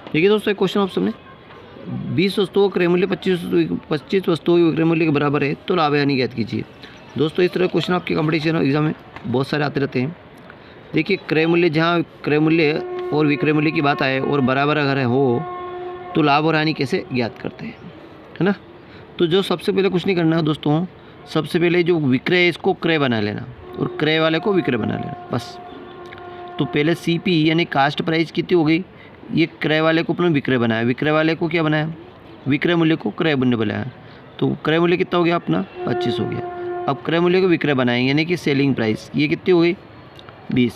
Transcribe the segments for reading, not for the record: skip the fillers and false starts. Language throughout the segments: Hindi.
देखिए दोस्तों, एक क्वेश्चन ऑप्शन में 20 वस्तुओं का क्रय मूल्य 25 वस्तुओं के विक्रय मूल्य के बराबर है तो लाभ हानि ज्ञात कीजिए। दोस्तों, इस तरह क्वेश्चन आपके कॉम्पिटिशन एग्जाम में बहुत सारे आते रहते हैं। देखिए, क्रय मूल्य, जहाँ क्रय मूल्य और विक्रय मूल्य की बात आए और बराबर अगर हो तो लाभ और हानि कैसे ज्ञात करते हैं, है ना। तो जो सबसे पहले कुछ नहीं करना है दोस्तों, सबसे पहले जो विक्रय है इसको क्रय बना लेना और क्रय वाले को विक्रय बना लेना, बस। तो पहले CP यानी कास्ट प्राइस कितनी हो गई, ये क्रय वाले को अपने विक्रय बनाया, विक्रय वाले को क्या बनाया, विक्रय मूल्य को क्रय मूल्य बनाया। तो क्रय मूल्य कितना हो गया अपना 25 हो गया। अब क्रय मूल्य को विक्रय बनाएंगे यानी कि सेलिंग प्राइस, ये कितनी हो गई 20।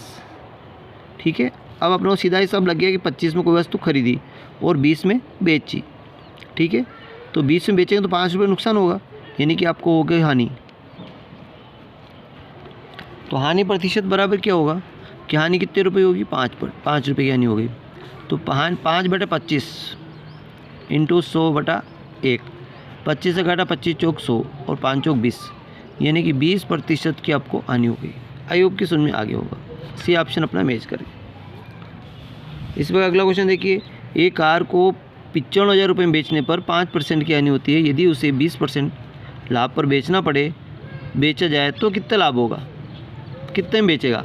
ठीक है, अब अपना सीधा हिसाब लग गया कि 25 में कोई वस्तु खरीदी और 20 में बेची। ठीक है, तो 20 में बेचेंगे तो 5 रुपये नुकसान होगा, यानी कि आपको हो गई हानि। तो हानि प्रतिशत बराबर क्या होगा कि हानि कितने रुपये होगी, 5 रुपये की हानि हो गई। तो 5/25 इंटू 100/1, 25 से घटा 25 चौक 100 और 5 चौक 20, यानी कि 20% की आपको हानि हो गई। आई होप कि सुन में आगे होगा। सी ऑप्शन अपना मैच करें। इस पर अगला क्वेश्चन देखिए, एक कार को 95,000 रुपये में बेचने पर 5% की हानि होती है। यदि उसे 20% लाभ पर बेचा जाए तो कितना लाभ होगा, कितने में बेचेगा,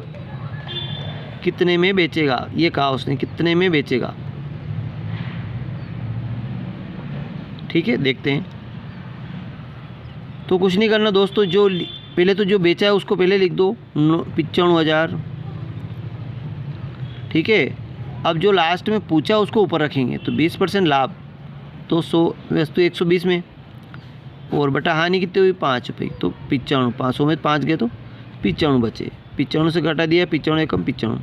कितने में बेचेगा, ये कहा उसने कितने में बेचेगा। ठीक है, देखते हैं। तो कुछ नहीं करना दोस्तों, जो पहले तो जो बेचा है उसको पहले लिख दो 95,000। ठीक है, अब जो लास्ट में पूछा उसको ऊपर रखेंगे। तो 20% लाभ तो 100 वस्तु 120 में और बटा हानि कितनी हुई 5 रुपये, तो 95, 500 में 5 गए तो 95 बचे। 95 से घटा दिया, 95 कम 95,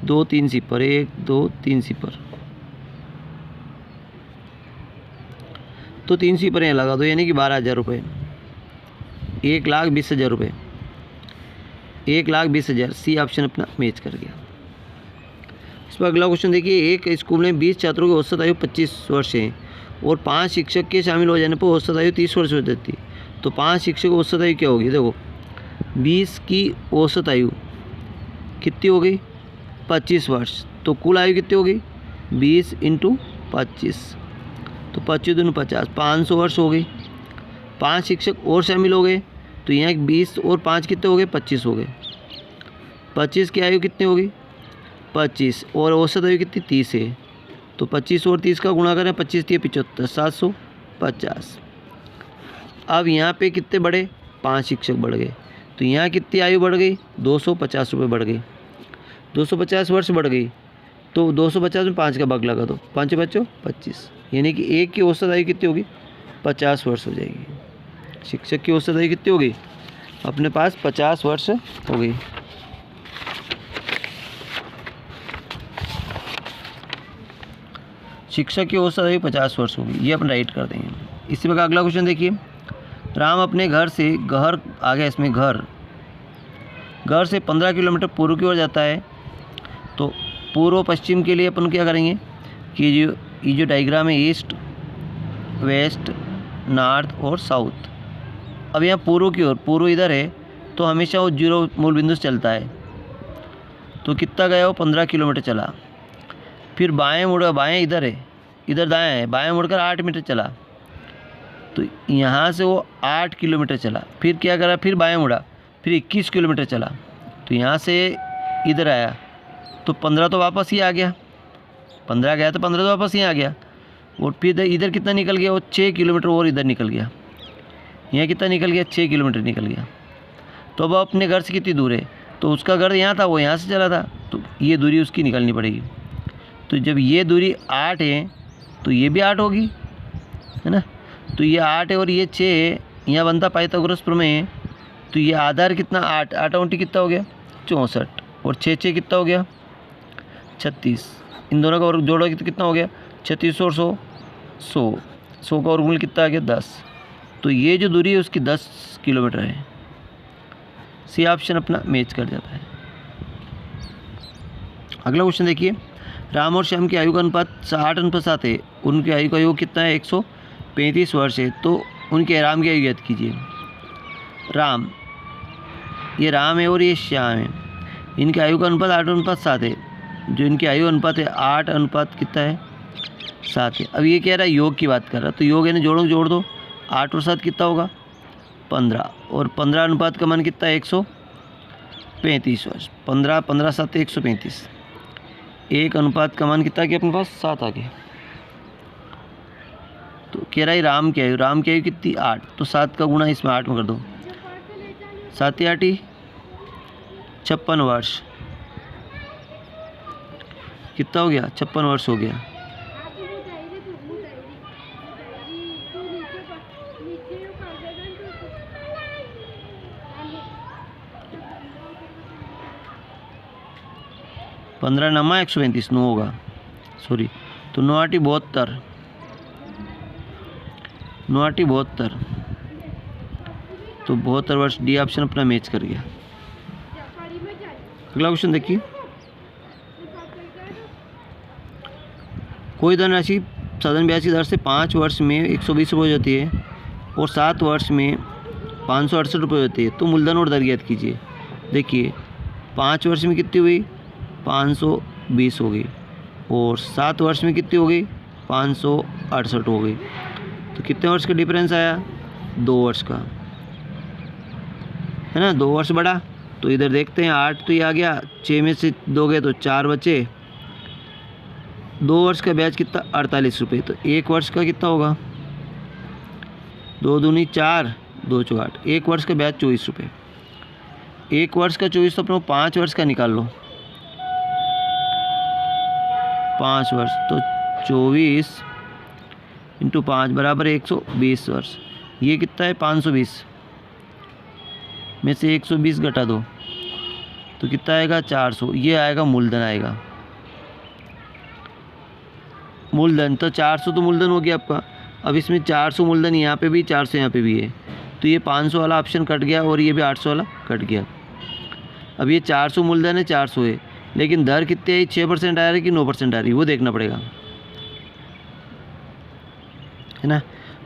2 3 सिफर, 1 2 3 सिफर, तो 3 सिफर यहाँ लगा दो, यानी कि 12,000 रुपये, 1,20,000 रुपये, 1,20,000। सी ऑप्शन अपना मैच कर गया। इस पर अगला क्वेश्चन देखिए, एक स्कूल में 20 छात्रों की औसत आयु 25 वर्ष है और 5 शिक्षक के शामिल हो जाने पर औसत आयु 30 वर्ष हो जाती है। तो 5 शिक्षक की औसत आयु क्या होगी, देखो 20 की औसत आयु कितनी हो गई 25 वर्ष, तो कुल आयु कितनी हो गई 20 × 25, तो 25 दूनी 50, 500 वर्ष हो गई। 5 शिक्षक और शामिल हो गए तो यहाँ 20 और 5 कितने हो गए 25 हो गए। 25 की आयु कितनी होगी 25 और औसत आयु कितनी 30 है, तो 25 और 30 का गुणा करें, 25 × 75, 750। अब यहाँ पे कितने बढ़े 5 शिक्षक बढ़ गए, तो यहाँ कितनी आयु बढ़ गई 250 रुपये बढ़ गई, 250 वर्ष बढ़ गई। तो 250 में 5 का भाग लगा दो, 5 बच्चों 25, यानी कि एक की औसत आयु कितनी होगी 50 वर्ष हो जाएगी। शिक्षक की औसत आयु कितनी होगी अपने पास 50 वर्ष हो गई। शिक्षक की औसत आयु 50 वर्ष होगी, ये अपन राइट कर देंगे। इसी प्रकार अगला क्वेश्चन देखिए, राम अपने घर से आ गया, इसमें घर से 15 किलोमीटर पूर्व की ओर जाता है। तो पूर्व पश्चिम के लिए अपन क्या करेंगे कि ये जो डायग्राम है ईस्ट वेस्ट नॉर्थ और साउथ। अब यहाँ पूर्व की ओर, पूर्व इधर है तो हमेशा वो 0 मूल बिंदु से चलता है। तो कितना गया वो 15 किलोमीटर चला। फिर बाएं मुड़ा, बाएं इधर है, इधर दाएं है, बाएं मुड़कर 8 मीटर चला। तो यहाँ से वो 8 किलोमीटर चला। फिर क्या करा, फिर बाएं मुड़ा, फिर 21 किलोमीटर चला। तो यहाँ से इधर आया तो 15 तो वापस ही आ गया, 15 गया तो 15 तो वापस ही आ गया। और फिर इधर कितना निकल गया वो 6 किलोमीटर और इधर निकल गया। यहाँ कितना निकल गया 6 किलोमीटर निकल गया। तो अब अपने घर से कितनी दूर है, तो उसका घर यहाँ था, वो यहाँ से चला था, तो ये दूरी उसकी निकलनी पड़ेगी। तो जब ये दूरी 8 है तो ये भी 8 होगी, है ना। तो ये 8 है और ये 6 है, यहाँ बनता पाइथागोरस प्रमेय। तो ये आधार कितना 8, 8 × कितना हो गया 64 और 6 6 कितना हो गया 36। इन दोनों का और जोड़ोगे तो कितना हो गया 36 और 100 का वर्गमूल कितना आ गया 10। तो ये जो दूरी है उसकी 10 किलोमीटर है। सी ऑप्शन अपना मैच कर जाता है। अगला क्वेश्चन देखिए, राम और श्याम की आयु का अनुपात 60:7 है। उनकी आयु का योग कितना है 135 वर्ष है। तो उनके राम की आयु ज्ञात कीजिए। राम, ये राम है और ये श्याम है, इनकी आयु का अनुपात 8:7 है। जो इनकी आयु अनुपात है 8 अनुपात कितना है 7 है। अब ये कह रहा है योग की बात कर रहा है, तो योग यानी जोड़ दो। 8 और 7 कितना होगा 15, और 15 अनुपात का मान कितना है 135 वर्ष। 15 15 7 135, 1 अनुपात का मान कितना आ गया अपने पास 7 आ गया। तो कह रहा है राम की आयु, राम की आयु कितनी 8, तो 7 का गुणा इसमें 8 में कर दो, 7 8 56 वर्ष। कितना हो गया 56 वर्ष हो गया। पंद्रह नमा 135 9 होगा, सॉरी, तो 9 8 72, 9 8 72, तो 72 वर्ष। डी ऑप्शन अपना मैच कर गया। अगला क्वेश्चन देखिए, कोई धनराशि साधारण ब्याज की दर से 5 वर्ष में 120 रुपये हो जाती है और 7 वर्ष में 568 रुपये होती है, तो मूलधन और दर ज्ञात कीजिए। देखिए 5 वर्ष में कितनी हुई 520 हो गई, और 7 वर्ष में कितनी हो गई 568 हो गई, तो कितने वर्ष का डिफरेंस आया 2 वर्ष का, है ना। 2 वर्ष बढ़ा, तो इधर देखते हैं 8 तो ये आ गया, 6 में से 2 गए तो 4 बचे। 2 वर्ष का ब्याज कितना 48 रुपये, तो 1 वर्ष का कितना होगा 2 दूनी 4 2 चौक 8, 1 वर्ष का ब्याज 24 रुपये। 1 वर्ष का 24, तो अपना 5 वर्ष का निकाल लो, 5 वर्ष, तो 24 इंटू 5 बराबर 120 वर्ष। ये कितना है 520 में से 120 घटा दो, तो कितना आएगा 400। ये आएगा मूलधन आएगा, मूलधन। तो 400 तो मूलधन हो गया आपका। अब इसमें 400 मूलधन यहाँ पे भी 400 यहाँ पे भी है, तो ये 500 वाला ऑप्शन कट गया और ये भी 800 वाला कट गया। अब ये 400 मूलधन है 400 है, लेकिन दर कितनी है 6% आ रही है कि 9% आ रही है वो देखना पड़ेगा, है ना।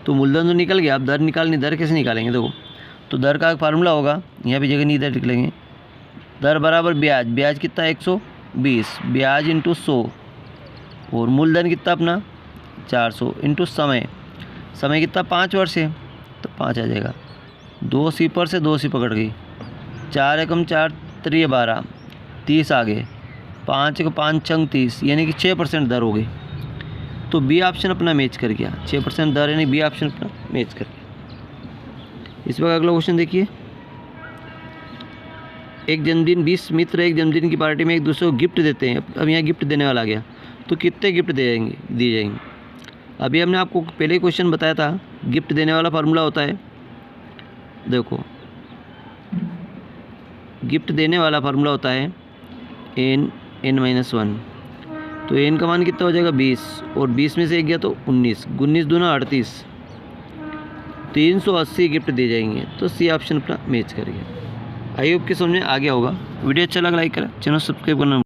तो मूलधन तो निकल गया, अब दर निकालनी, दर कैसे निकालेंगे देखो। तो दर का एक फार्मूला होगा, यहाँ भी जगह नहीं दर लिख लेंगे। दर बराबर ब्याज, ब्याज कितना 120, ब्याज इंटू 100, और मूलधन कितना अपना 400 इंटू समय, समय कितना 5 वर्ष है तो 5 आ जाएगा। 2 सिपर से 2 सी पकड़ गई, 4 एकम 4 3 12, 30 आ गए, 5 को 5 छंग 30, यानी कि 6% दर हो गई। तो बी ऑप्शन अपना मैच कर गया, 6% दर यानी बी ऑप्शन अपना मैच कर गया। इस वक्त अगला क्वेश्चन देखिए, एक जन्मदिन 20 मित्र एक जन्मदिन की पार्टी में एक दूसरे को गिफ्ट देते हैं। अब यहाँ गिफ्ट देने वाला आ गया, तो कितने गिफ्ट दिए जाएंगे। अभी हमने आपको पहले क्वेश्चन बताया था, गिफ्ट देने वाला फार्मूला होता है, देखो गिफ्ट देने वाला फार्मूला होता है n(n-1), तो n का मान कितना हो जाएगा 20, और 20 में से 1 गया तो 19, 19 दूना 38, 380 गिफ्ट दिए जाएंगे। तो सी ऑप्शन अपना मैच करिए। आई होप कि समझ में आ गया होगा। वीडियो अच्छा लगा लाइक करें, चैनल सब्सक्राइब करना।